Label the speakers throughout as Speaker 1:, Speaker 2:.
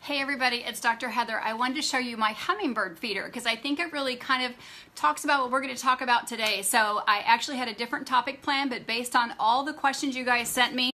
Speaker 1: Hey everybody, it's Dr. Heather. I wanted to show you my hummingbird feeder because I think it really kind of talks about what we're going to talk about today. So I actually had a different topic planned, but based on all the questions you guys sent me,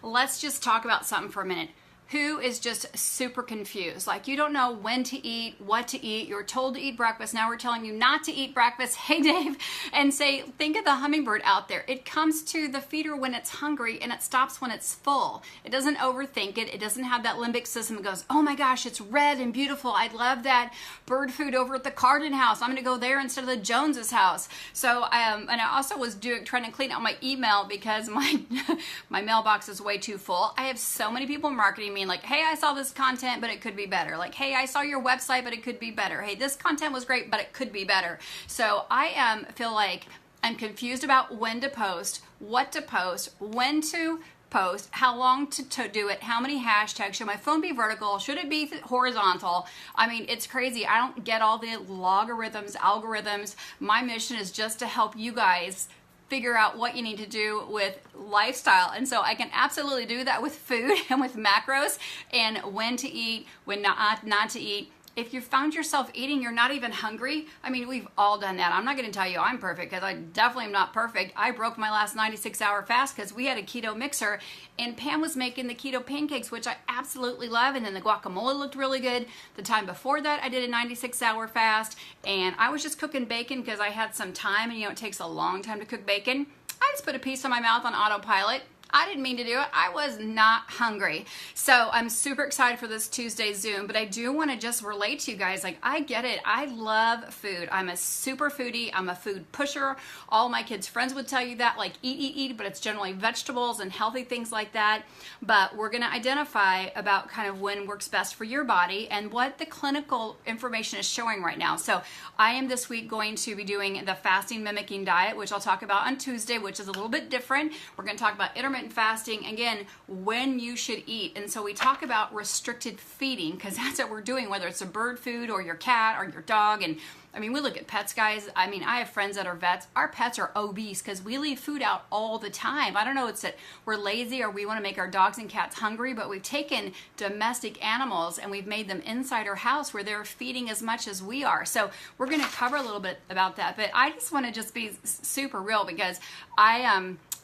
Speaker 1: let's just talk about something for a minute. Who is just super confused? Like, you don't know when to eat, what to eat. You're told to eat breakfast. Now we're telling you not to eat breakfast. Hey, Dave. And say, think of the hummingbird out there. It comes to the feeder when it's hungry and it stops when it's full. It doesn't overthink it. It doesn't have that limbic system. It goes, oh my gosh, it's red and beautiful. I love that bird food over at the Cardin house. I'm going to go there instead of the Jones's house. So, and I also was trying to clean out my email because my mailbox is way too full. I have so many people marketing me like, hey, I saw this content, but it could be better. Like, hey, I saw your website, but it could be better. Hey, this content was great, but it could be better. So I feel like I'm confused about when to post, what to post, when to post, how long to do it, how many hashtags. Should my phone be vertical? Should it be horizontal? I mean, it's crazy. I don't get all the logarithms, algorithms. My mission is just to help you guys figure out what you need to do with lifestyle. And so I can absolutely do that with food and with macros and when to eat, when not to eat. If you found yourself eating, you're not even hungry. I mean, we've all done that. I'm not going to tell you I'm perfect because I definitely am not perfect. I broke my last 96-hour fast because we had a keto mixer and Pam was making the keto pancakes, which I absolutely love. And then the guacamole looked really good. The time before that, I did a 96-hour fast and I was just cooking bacon because I had some time and it takes a long time to cook bacon. I just put a piece of my mouth on autopilot. I didn't mean to do it. I was not hungry. So I'm super excited for this Tuesday Zoom, but I do want to just relate to you guys. Like, I get it. I love food. I'm a super foodie. I'm a food pusher. All my kids' friends would tell you that, like eat, but it's generally vegetables and healthy things like that. But we're going to identify about kind of when works best for your body and what the clinical information is showing right now. So I am this week going to be doing the fasting mimicking diet, which I'll talk about on Tuesday, which is a little bit different. We're going to talk about intermittent fasting, again, when you should eat. And so we talk about restricted feeding because that's what we're doing, whether it's a bird food or your cat or your dog. And I mean, we look at pets, guys. I mean, I have friends that are vets. Our pets are obese because we leave food out all the time. I don't know, it's that we're lazy or we want to make our dogs and cats hungry, but we've taken domestic animals and we've made them inside our house where they're feeding as much as we are. So we're going to cover a little bit about that. But I just want to just be super real because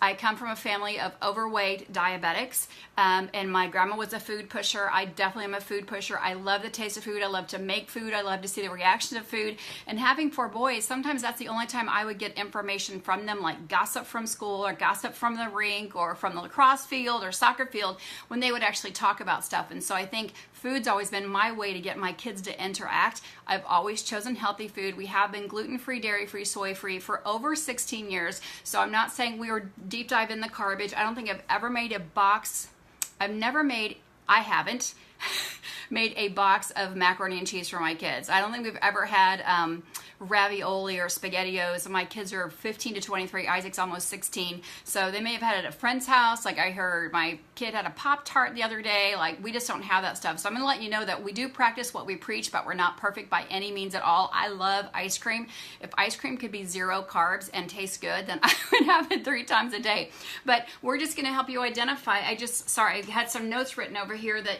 Speaker 1: I come from a family of overweight diabetics, and my grandma was a food pusher. I definitely am a food pusher. I love the taste of food. I love to make food. I love to see the reaction of food. And having 4 boys, sometimes that's the only time I would get information from them, like gossip from school or gossip from the rink or from the lacrosse field or soccer field, when they would actually talk about stuff. And so I think food's always been my way to get my kids to interact. I've always chosen healthy food. We have been gluten-free, dairy-free, soy-free for over 16 years. So I'm not saying we were deep dive in the garbage. I don't think I've ever made a box. I haven't made a box of macaroni and cheese for my kids. I don't think we've ever had ravioli or SpaghettiOs. My kids are 15 to 23. Isaac's almost 16. So they may have had it at a friend's house. Like, I heard my kid had a Pop-Tart the other day. Like, we just don't have that stuff. So I'm going to let you know that we do practice what we preach, but we're not perfect by any means at all. I love ice cream. If ice cream could be 0 carbs and taste good, then I would have it 3 times a day. But we're just going to help you identify. I had some notes written over here that,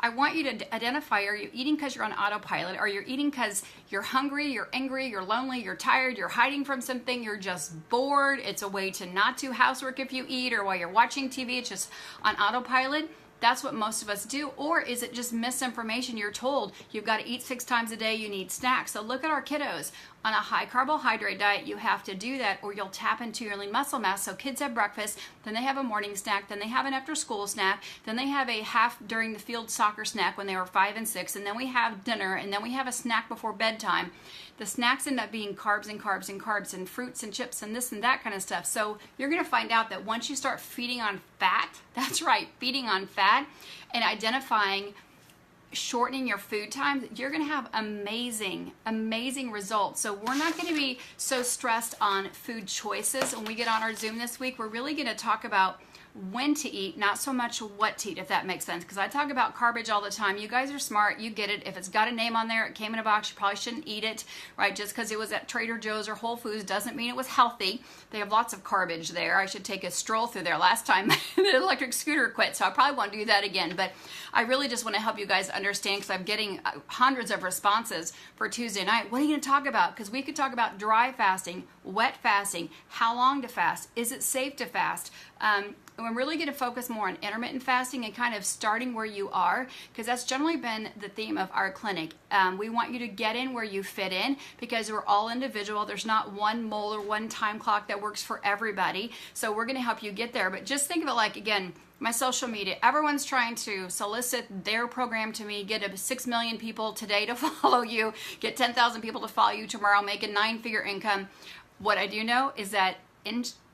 Speaker 1: I want you to identify, are you eating because you're on autopilot? Are you eating because you're hungry, you're angry, you're lonely, you're tired, you're hiding from something, you're just bored? It's a way to not do housework if you eat, or while you're watching TV, it's just on autopilot. That's what most of us do. Or is it just misinformation? You're told you've got to eat 6 times a day, you need snacks. So look at our kiddos. On a high carbohydrate diet, you have to do that or you'll tap into your lean muscle mass. So kids have breakfast, then they have a morning snack, then they have an after school snack, then they have a half during the field soccer snack when they were 5 and 6, and then we have dinner, and then we have a snack before bedtime. The snacks end up being carbs and carbs and carbs and fruits and chips and this and that kind of stuff. So you're going to find out that once you start feeding on fat, that's right, feeding on fat, and identifying shortening your food time, you're going to have amazing results. So we're not going to be so stressed on food choices when we get on our Zoom this week. We're really going to talk about when to eat, not so much what to eat, if that makes sense. Because I talk about garbage all the time. You guys are smart. You get it. If it's got a name on there, it came in a box, you probably shouldn't eat it, right? Just because it was at Trader Joe's or Whole Foods doesn't mean it was healthy. They have lots of garbage there. I should take a stroll through there. Last time the electric scooter quit, so I probably won't do that again. But I really just want to help you guys understand, because I'm getting hundreds of responses for Tuesday night. What are you going to talk about? Because we could talk about dry fasting, wet fasting, how long to fast, is it safe to fast? We're really going to focus more on intermittent fasting and kind of starting where you are, because that's generally been the theme of our clinic. We want you to get in where you fit in, because we're all individual. There's not one mold or one time clock that works for everybody. So we're going to help you get there. But just think of it like, again, my social media, everyone's trying to solicit their program to me, get 6 million people today to follow you, get 10,000 people to follow you tomorrow, make a 9-figure income. What I do know is that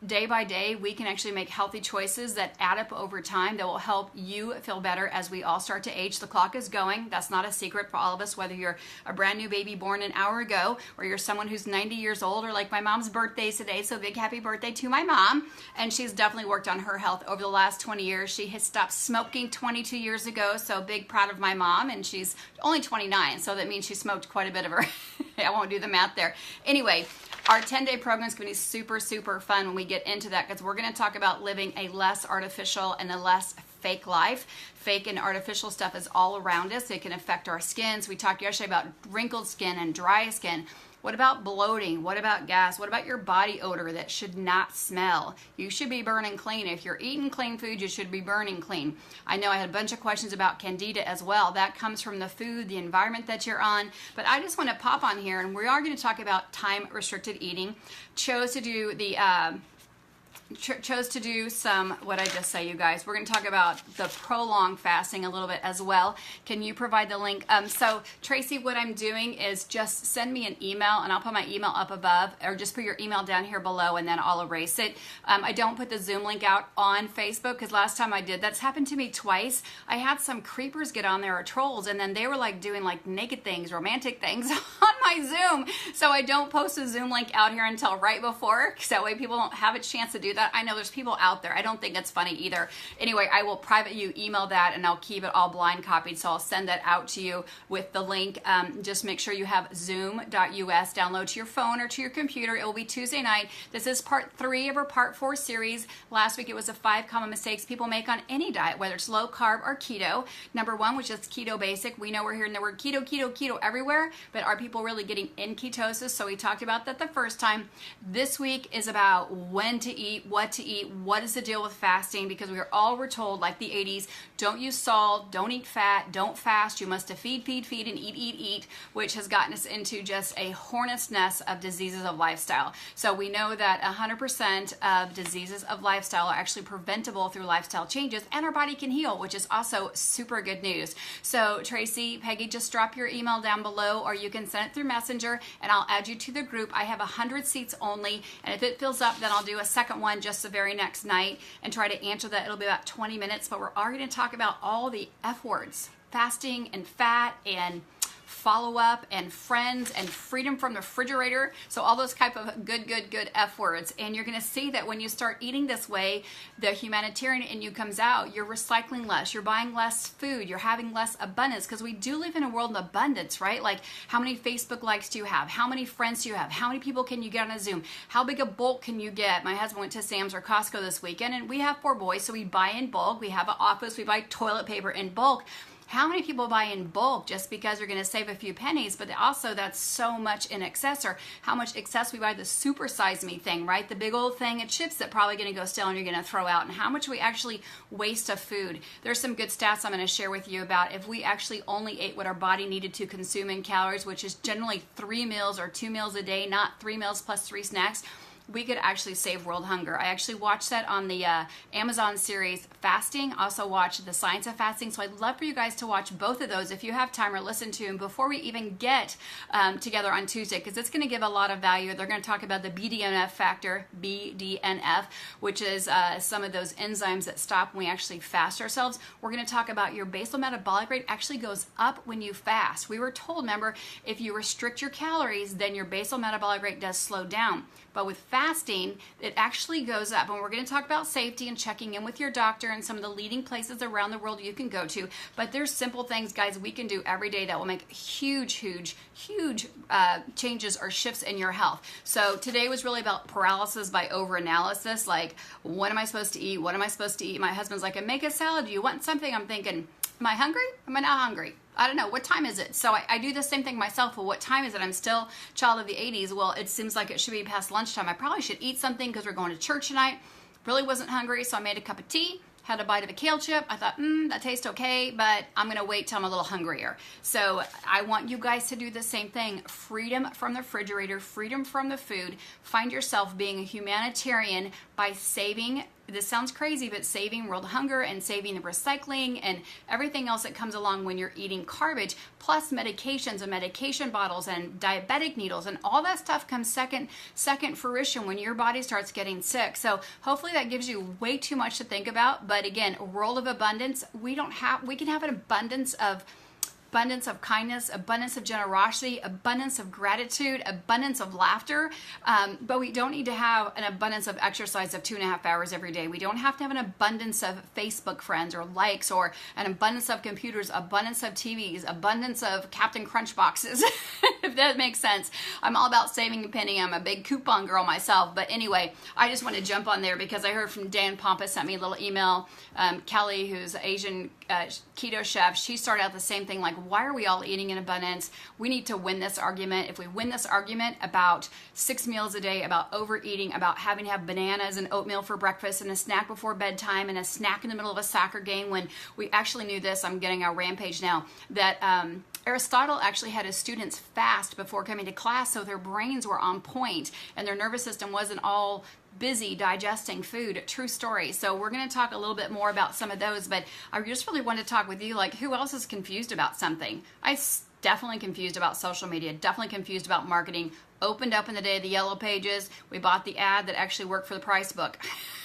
Speaker 1: day by day, we can actually make healthy choices that add up over time that will help you feel better as we all start to age. The clock is going. That's not a secret for all of us, whether you're a brand new baby born an hour ago, or you're someone who's 90 years old, or like my mom's birthday today, so big happy birthday to my mom. And she's definitely worked on her health over the last 20 years. She has stopped smoking 22 years ago, so big proud of my mom, and she's only 29, so that means she smoked quite a bit of her. I won't do the math there. Anyway, our 10-day program is going to be super, super fun when we get into that, because we're going to talk about living a less artificial and a less fake life. Fake and artificial stuff is all around us. It can affect our skins. We talked yesterday about wrinkled skin and dry skin. What about bloating? What about gas? What about your body odor that should not smell? You should be burning clean. If you're eating clean food, you should be burning clean. I know I had a bunch of questions about candida as well. That comes from the food, the environment that you're on. But I just want to pop on here, and we are going to talk about time-restricted eating. Chose to do some, what I just say, you guys. We're going to talk about the prolonged fasting a little bit as well. Can you provide the link? So Tracy, what I'm doing is just send me an email, and I'll put my email up above, or just put your email down here below, and then I'll erase it. I don't put the Zoom link out on Facebook, because last time I did, that's happened to me twice. I had some creepers get on there, or trolls, and then they were like doing like naked things, romantic things on my Zoom. So I don't post a Zoom link out here until right before, because that way people don't have a chance to do that. I know there's people out there. I don't think it's funny either. Anyway, I will private you email that, and I'll keep it all blind copied. So I'll send that out to you with the link. Just make sure you have zoom.us download to your phone or to your computer. It will be Tuesday night. This is part 3 of our part 4 series. Last week it was the 5 common mistakes people make on any diet, whether it's low carb or keto. Number 1, which is keto basic. We know we're hearing the word keto, keto, keto everywhere, but are people really getting in ketosis? So we talked about that the first time. This week is about when to eat, what to eat, what is the deal with fasting, because we're told, like the 80s, don't use salt, don't eat fat, don't fast, you must feed, and eat, which has gotten us into just a hornet's nest of diseases of lifestyle. So we know that 100% of diseases of lifestyle are actually preventable through lifestyle changes, and our body can heal, which is also super good news. So Tracy, Peggy, just drop your email down below, or you can send it through Messenger, and I'll add you to the group. I have 100 seats only, and if it fills up, then I'll do a second one just the very next night and try to answer that. It'll be about 20 minutes, but we're already going to talk about all the F words: fasting and fat and follow-up and friends and freedom from the refrigerator. So all those type of good F words. And you're going to see that when you start eating this way, the humanitarian in you comes out. You're recycling less. You're buying less food. You're having less abundance, because we do live in a world of abundance, right? Like, how many Facebook likes do you have? How many friends do you have? How many people can you get on a Zoom? How big a bulk can you get? My husband went to Sam's or Costco this weekend, and we have 4 boys, so we buy in bulk. We have an office. We buy toilet paper in bulk. How many people buy in bulk just because they're going to save a few pennies, but also that's so much in excess? Or how much excess we buy the Super Size Me thing, right? The big old thing of chips that probably going to go stale and you're going to throw out, and how much we actually waste of food. There's some good stats I'm going to share with you about if we actually only ate what our body needed to consume in calories, which is generally 3 meals or 2 meals a day, not 3 meals plus 3 snacks. We could actually save world hunger. I actually watched that on the Amazon series Fasting. Also watched The Science of Fasting. So I'd love for you guys to watch both of those if you have time, or listen to them before we even get together on Tuesday, because it's going to give a lot of value. They're going to talk about the BDNF factor, BDNF, which is some of those enzymes that stop when we actually fast ourselves. We're going to talk about your basal metabolic rate actually goes up when you fast. We were told, remember, if you restrict your calories, then your basal metabolic rate does slow down. But with fasting, it actually goes up. And we're going to talk about safety and checking in with your doctor and some of the leading places around the world you can go to. But there's simple things, guys, we can do every day that will make huge changes or shifts in your health. So today was really about paralysis by overanalysis. Like, what am I supposed to eat? What am I supposed to eat? My husband's like, make a salad. Do you want something? I'm thinking, am I hungry? Am I not hungry? I don't know. What time is it? So I do the same thing myself. Well, what time is it? I'm still child of the 80s. Well, it seems like it should be past lunchtime. I probably should eat something because we're going to church tonight. Really wasn't hungry, so I made a cup of tea, had a bite of a kale chip. I thought, that tastes okay, but I'm going to wait till I'm a little hungrier. So I want you guys to do the same thing. Freedom from the refrigerator, freedom from the food. Find yourself being a humanitarian by saving, this sounds crazy, but saving world hunger and saving the recycling and everything else that comes along when you're eating garbage, plus medications and medication bottles and diabetic needles, and all that stuff comes second fruition when your body starts getting sick. So hopefully that gives you way too much to think about. But again, world of abundance, we can have an abundance of kindness, abundance of generosity, abundance of gratitude, abundance of laughter, but we don't need to have an abundance of exercise of 2.5 hours every day. We don't have to have an abundance of Facebook friends or likes, or an abundance of computers, abundance of TVs, abundance of Captain Crunch boxes, if that makes sense. I'm all about saving a penny. I'm a big coupon girl myself, but anyway, I just want to jump on there because I heard from Dan Pompa, sent me a little email. Kelly, who's Asian keto chef, she started out the same thing, like, why are we all eating in abundance? We need to win this argument. If we win this argument about 6 meals a day, about overeating, about having to have bananas and oatmeal for breakfast and a snack before bedtime and a snack in the middle of a soccer game, when we actually knew this, I'm getting our rampage now, that Aristotle actually had his students fast before coming to class so their brains were on point and their nervous system wasn't all busy digesting food. True story. So we're going to talk a little bit more about some of those, but I just really want to talk with you, like, who else is confused about something? Definitely confused about social media, definitely confused about marketing. Opened up in the day of the yellow pages. We bought the ad that actually worked for the price book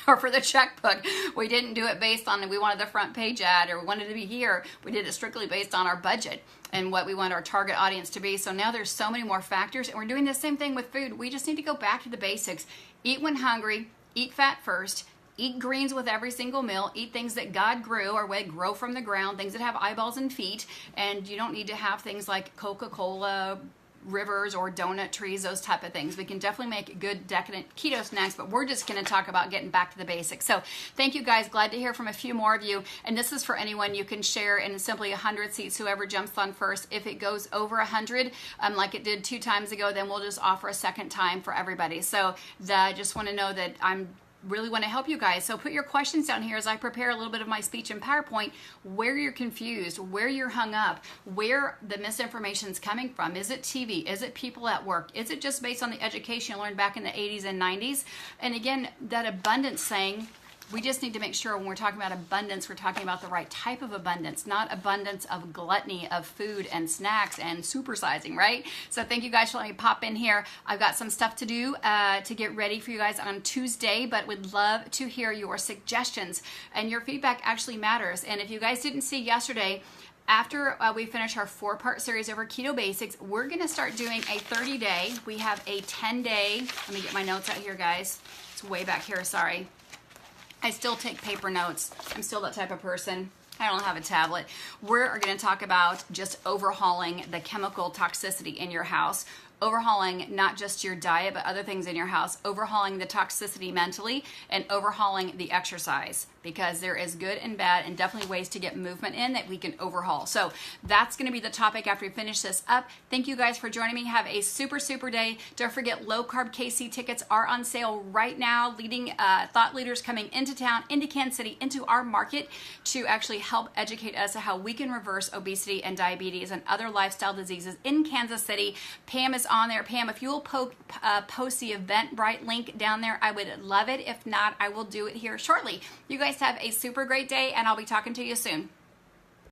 Speaker 1: or for the checkbook. We didn't do it based on we wanted the front page ad or we wanted to be here. We did it strictly based on our budget and what we want our target audience to be. So now there's so many more factors, and we're doing the same thing with food. We just need to go back to the basics. Eat when hungry, eat fat first, eat greens with every single meal, eat things that God grew or would grow from the ground, things that have eyeballs and feet, and you don't need to have things like Coca-Cola, rivers, or donut trees, those type of things. We can definitely make good decadent keto snacks, but we're just going to talk about getting back to the basics. So thank you guys. Glad to hear from a few more of you. And this is for anyone. You can share in simply 100 seats, whoever jumps on first. If it goes over 100, like it did 2 times ago, then we'll just offer a second time for everybody. So just want to know that I'm really want to help you guys. So put your questions down here as I prepare a little bit of my speech in PowerPoint, where you're confused, where you're hung up, where the misinformation is coming from. Is it TV? Is it people at work? Is it just based on the education you learned back in the 80s and 90s? And again, that abundance saying, we just need to make sure when we're talking about abundance, we're talking about the right type of abundance, not abundance of gluttony of food and snacks and supersizing, right? So thank you guys for letting me pop in here. I've got some stuff to do to get ready for you guys on Tuesday, but would love to hear your suggestions, and your feedback actually matters. And if you guys didn't see yesterday, after we finish our 4-part series over Keto Basics, we're going to start doing a 30-day. We have a 10-day. Let me get my notes out here, guys. It's way back here, sorry. I still take paper notes. I'm still that type of person. I don't have a tablet. We're going to talk about just overhauling the chemical toxicity in your house, overhauling not just your diet, but other things in your house, overhauling the toxicity mentally, and overhauling the exercise, because there is good and bad and definitely ways to get movement in that we can overhaul. So that's going to be the topic after we finish this up. Thank you guys for joining me. Have a super day. Don't forget, low carb KC tickets are on sale right now. Leading thought leaders coming into town, into Kansas City, into our market to actually help educate us on how we can reverse obesity and diabetes and other lifestyle diseases in Kansas City. Pam is on there. Pam, if you will post the Eventbrite link down there, I would love it. If not, I will do it here shortly. You guys have a super great day, and I'll be talking to you soon.